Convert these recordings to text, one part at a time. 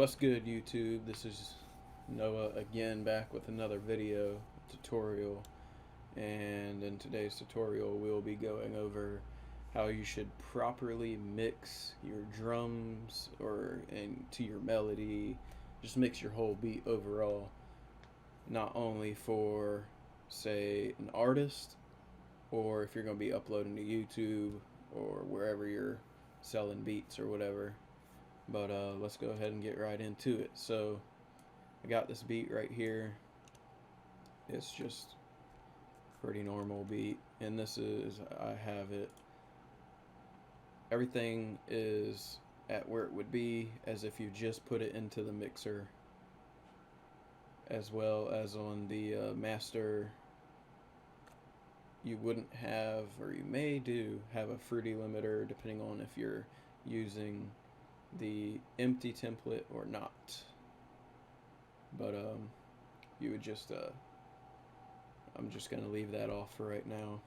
What's good, YouTube? This is Noah again, back with another video tutorial. And in today's tutorial, we'll be going over how you should properly mix your drums and to your melody. Just mix your whole beat overall, not only for, say, an artist, or if you're going to be uploading to YouTube or wherever you're selling beats or whatever. But let's go ahead and get right into it. So I got this beat right here. It's just pretty normal beat, and this is, I have it, everything is at where it would be as if you just put it into the mixer, as well as on the master. You wouldn't have, or you may do have, a fruity limiter depending on if you're using the empty template or not. But you would just I'm just gonna leave that off for right now,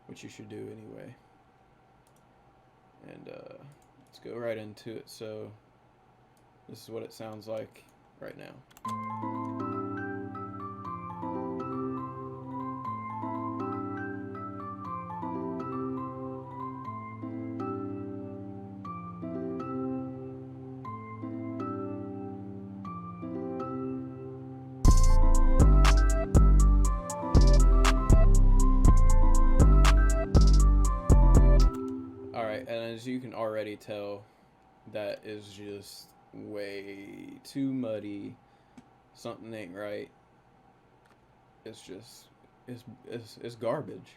which you should do anyway. And let's go right into it. So this is what it sounds like right now. Alright, and as you can already tell, that is just way too muddy. Something ain't right. It's just, it's garbage.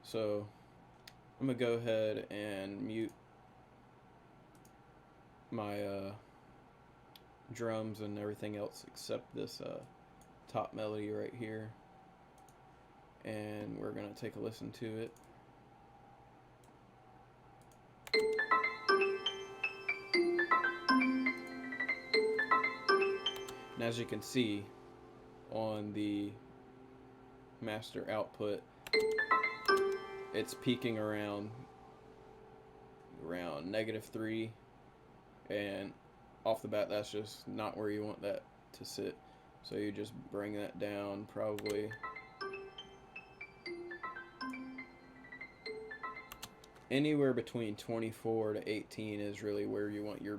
So I'm gonna go ahead and mute my drums and everything else except this top melody right here, and we're gonna take a listen to it. And as you can see on the master output, it's peaking around -3, and off the bat that's just not where you want that to sit. So you just bring that down probably anywhere between 24 to 18 is really where you want your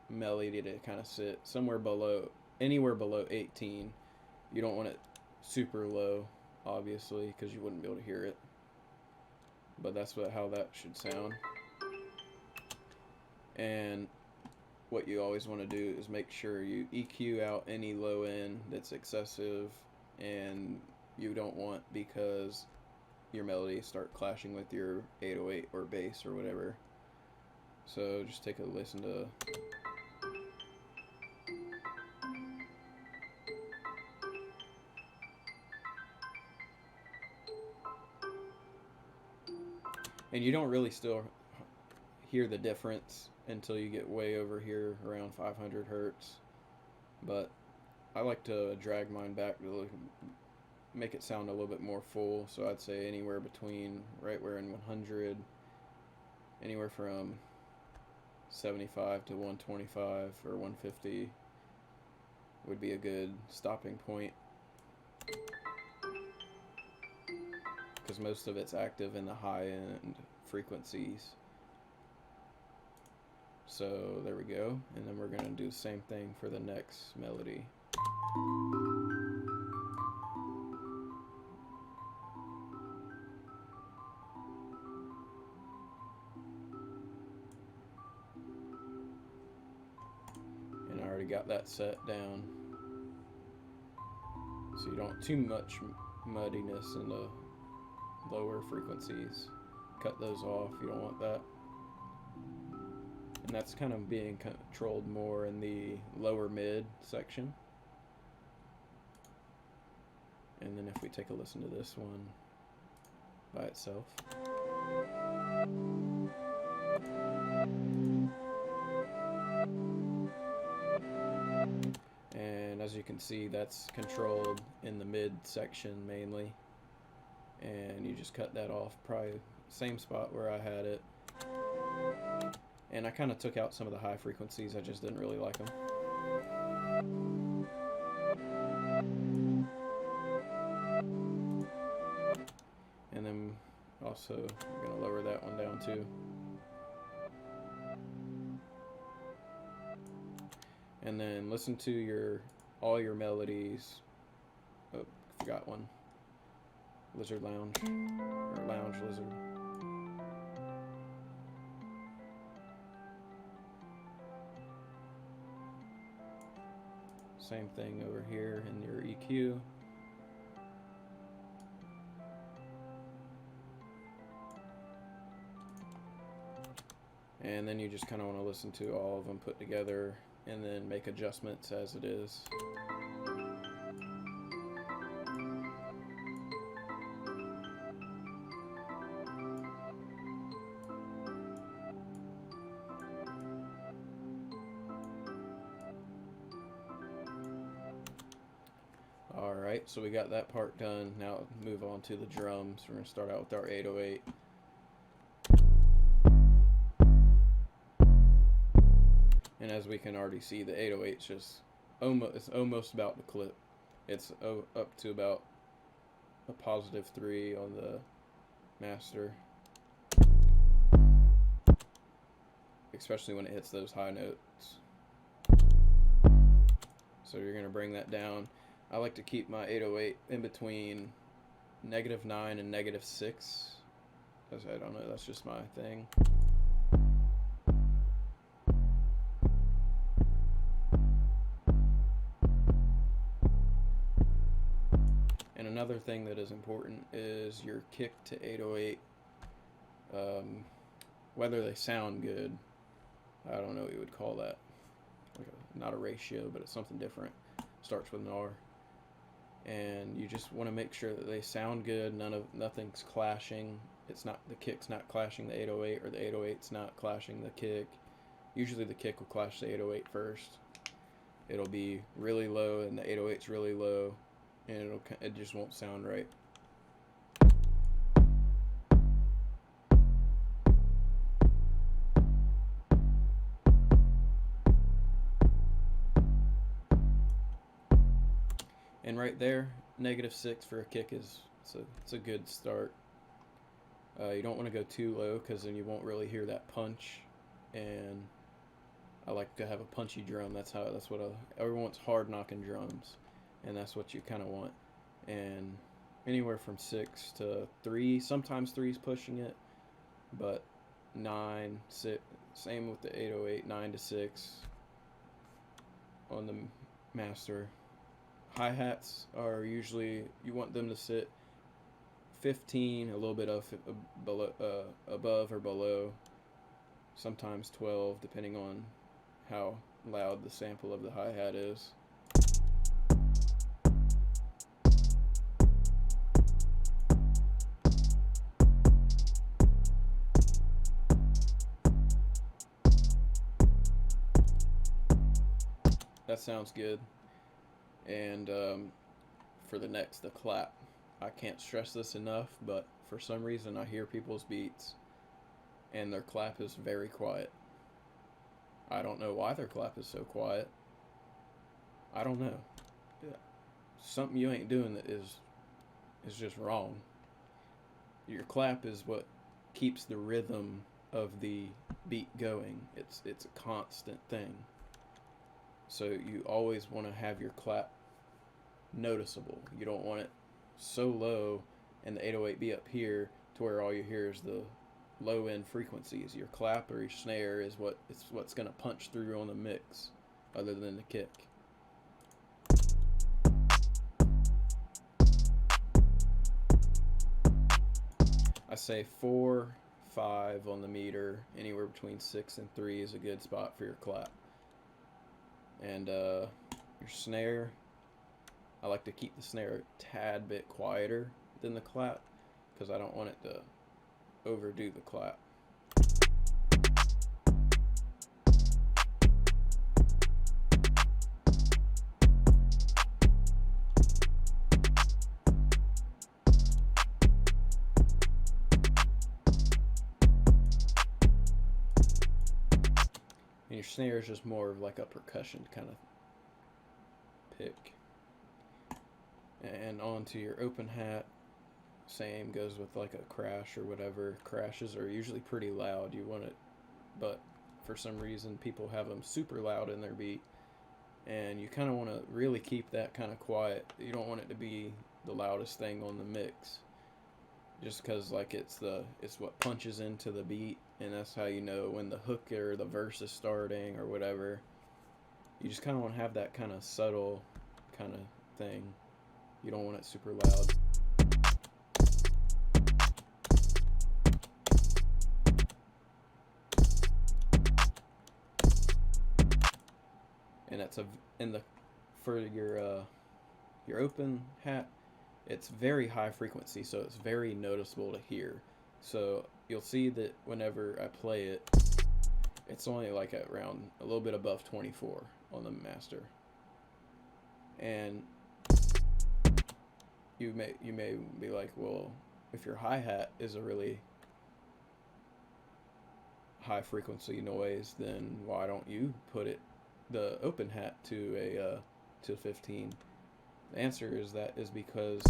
melody to kind of sit. Somewhere below, anywhere below 18. You don't want it super low, obviously, because you wouldn't be able to hear it. But that's how that should sound. And what you always want to do is make sure you EQ out any low end that's excessive, and you don't want, because your melody start clashing with your 808 or bass or whatever. So just take a listen to. And you don't really still hear the difference until you get way over here around 500 hertz. But I like to drag mine back to make it sound a little bit more full. So I'd say anywhere between right where in 100, anywhere from 75 to 125 or 150 would be a good stopping point, because most of it's active in the high end frequencies. So there we go, and then we're going to do the same thing for the next melody. And I already got that set down, so you don't want too much muddiness in the lower frequencies. Cut those off, you don't want that. And that's kind of being controlled more in the lower mid section. And then if we take a listen to this one by itself. And as you can see, that's controlled in the mid section mainly. And you just cut that off, probably same spot where I had it. And I kind of took out some of the high frequencies. I just didn't really like them. And then also I'm going to lower that one down too. And then listen to all your melodies. Oh, forgot one. Lizard Lounge, or Lounge Lizard. Same thing over here in your EQ. And then you just kind of want to listen to all of them put together and then make adjustments as it is. Alright, so we got that part done. Now move on to the drums. We're going to start out with our 808. And as we can already see, the 808 is just almost about the clip. It's up to about a +3 on the master, especially when it hits those high notes. So you're going to bring that down. I like to keep my 808 in between -9 and -6. I don't know, that's just my thing. And another thing that is important is your kick to 808. Whether they sound good, I don't know what you would call that. Not a ratio, but it's something different. Starts with an R. And you just want to make sure that they sound good. Nothing's clashing. The kick's not clashing the 808, or the 808's not clashing the kick. Usually the kick will clash the 808 first. It'll be really low and the 808's really low, and it just won't sound right. And right there, -6 for a kick it's a good start. You don't want to go too low, because then you won't really hear that punch. And I like to have a punchy drum. That's what everyone's hard knocking drums, and that's what you kind of want. And anywhere from 6 to 3, sometimes 3's pushing it, but 9, 6, same with the 808, 9 to 6 on the master. Hi-hats are usually, you want them to sit 15, a little bit above or below, sometimes 12, depending on how loud the sample of the hi-hat is. That sounds good. And for the clap. I can't stress this enough, but for some reason I hear people's beats and their clap is very quiet. I don't know why their clap is so quiet. I don't know. Yeah. Something you ain't doing that is just wrong. Your clap is what keeps the rhythm of the beat going. It's a constant thing. So you always want to have your clap noticeable. You don't want it so low and the 808 be up here to where all you hear is the low end frequencies. Your clap or your snare is what's going to punch through on the mix, other than the kick. I say 4, 5 on the meter. Anywhere between 6 and 3 is a good spot for your clap. And your snare, I like to keep the snare a tad bit quieter than the clap, because I don't want it to overdo the clap. snare is just more of like a percussion kind of pick. And onto your open hat, same goes with like a crash or whatever. Crashes are usually pretty loud. You want it, but for some reason people have them super loud in their beat, and you kind of want to really keep that kind of quiet. You don't want it to be the loudest thing on the mix, just because like it's what punches into the beat, and that's how you know when the hook or the verse is starting or whatever. You just kind of want to have that kind of subtle kind of thing. You don't want it super loud. And that's for your open hat, it's very high frequency, so it's very noticeable to hear. So you'll see that whenever I play it, it's only like at around a little bit above 24 on the master. And you may be like, well, if your hi-hat is a really high frequency noise, then why don't you put the open hat to 15? The answer is because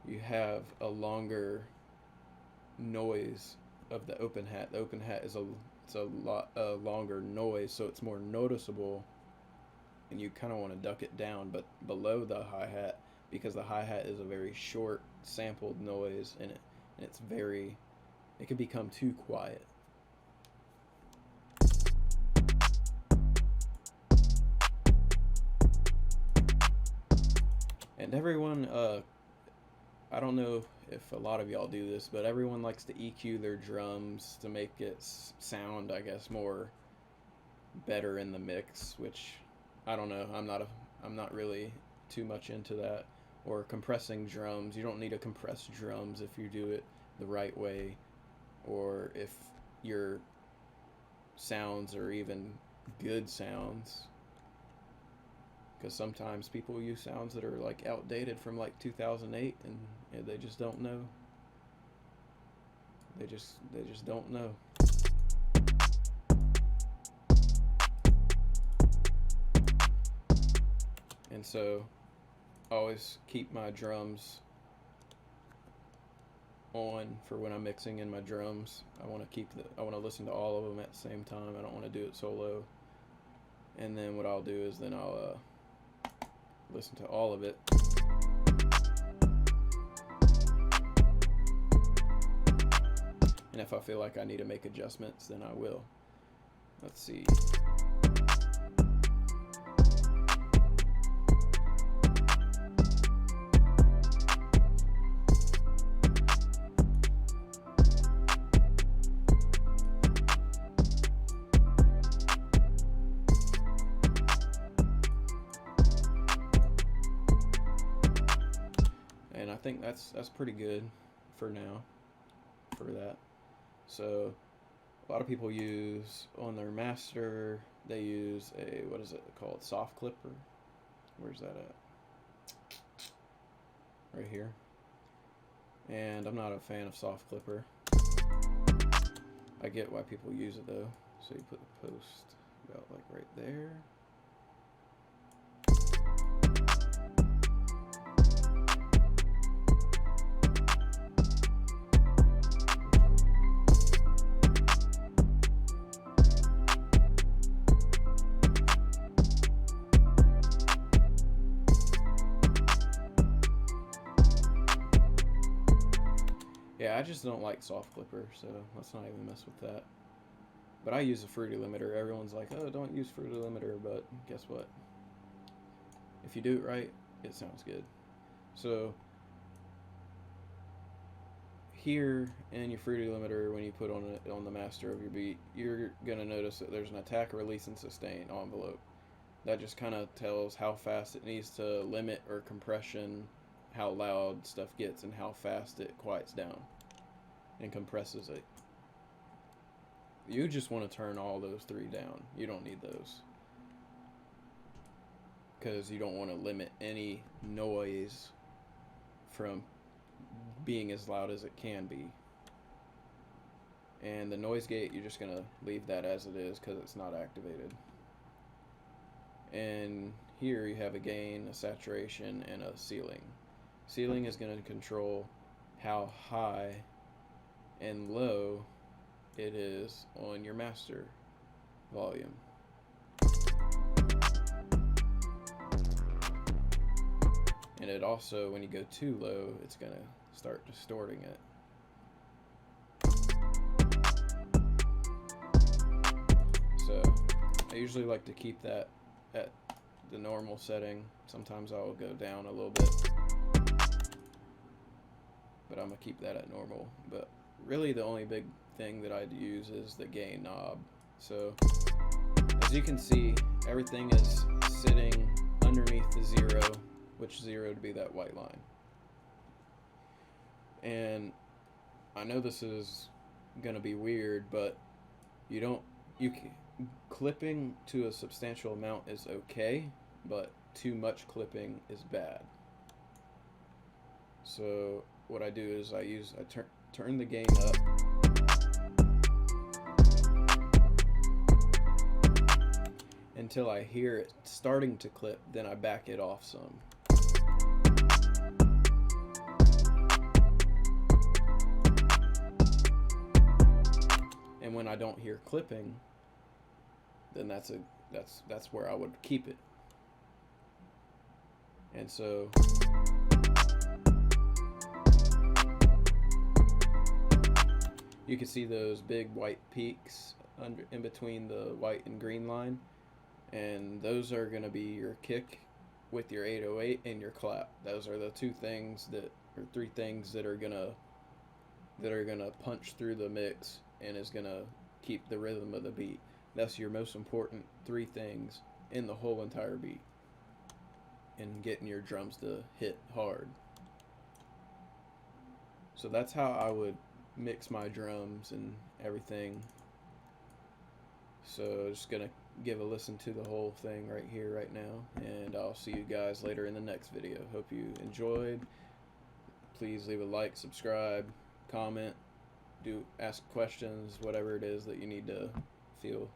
you have a longer noise of the open hat. The open hat is a lot longer noise, so it's more noticeable, and you kind of want to duck it down, but below the hi-hat, because the hi-hat is a very short sampled noise, and it can become too quiet. And everyone, I don't know if a lot of y'all do this, but everyone likes to EQ their drums to make it sound, I guess, more better in the mix, which I don't know. I'm not really too much into that. Or compressing drums. You don't need to compress drums if you do it the right way, or if your sounds are even good sounds. Because sometimes people use sounds that are like outdated from like 2008, and they just don't know. They just don't know. And so I always keep my drums on for when I'm mixing in my drums. I want to listen to all of them at the same time. I don't want to do it solo. And then what I'll do is then I'll listen to all of it. And if I feel like I need to make adjustments, then I will. Let's see. And I think that's pretty good for now for that. So a lot of people use on their master, they use a, what is it called, soft clipper. Where's that at? Right here. And I'm not a fan of soft clipper. I get why people use it though. So you put the post about like right there. Yeah, I just don't like soft clipper, so let's not even mess with that. But I use a Fruity Limiter. Everyone's like, oh, don't use Fruity Limiter, but guess what? If you do it right, it sounds good. So here in your Fruity Limiter, when you put on the master of your beat, you're gonna notice that there's an attack, release, and sustain envelope. That just kind of tells how fast it needs to limit or compression, how loud stuff gets, and how fast it quiets down and compresses it. You just want to turn all those three down. You don't need those, because you don't want to limit any noise from being as loud as it can be. And the noise gate, you're just gonna leave that as it is because it's not activated. And here you have a gain, a saturation, and a ceiling. Ceiling is going to control how high and low it is on your master volume. And it also, when you go too low, it's going to start distorting it. So I usually like to keep that at the normal setting. Sometimes I'll go down a little bit, but I'm gonna keep that at normal. But really the only big thing that I'd use is the gain knob. So as you can see, everything is sitting underneath the 0, which 0 to be that white line. And I know this is gonna be weird, but clipping to a substantial amount is okay, but too much clipping is bad. So what I do is I turn the gain up, until I hear it starting to clip, then I back it off some. And when I don't hear clipping, then that's where I would keep it. And so you can see those big white peaks in between the white and green line, and those are going to be your kick with your 808 and your clap. Those are the three things that are gonna punch through the mix and is gonna keep the rhythm of the beat. That's your most important 3 things in the whole entire beat, and getting your drums to hit hard. So that's how I would mix my drums and everything. So just gonna give a listen to the whole thing right here, right now, and I'll see you guys later in the next video. Hope you enjoyed. Please leave a like, subscribe, comment, ask questions, whatever it is that you need to feel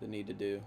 the need to do.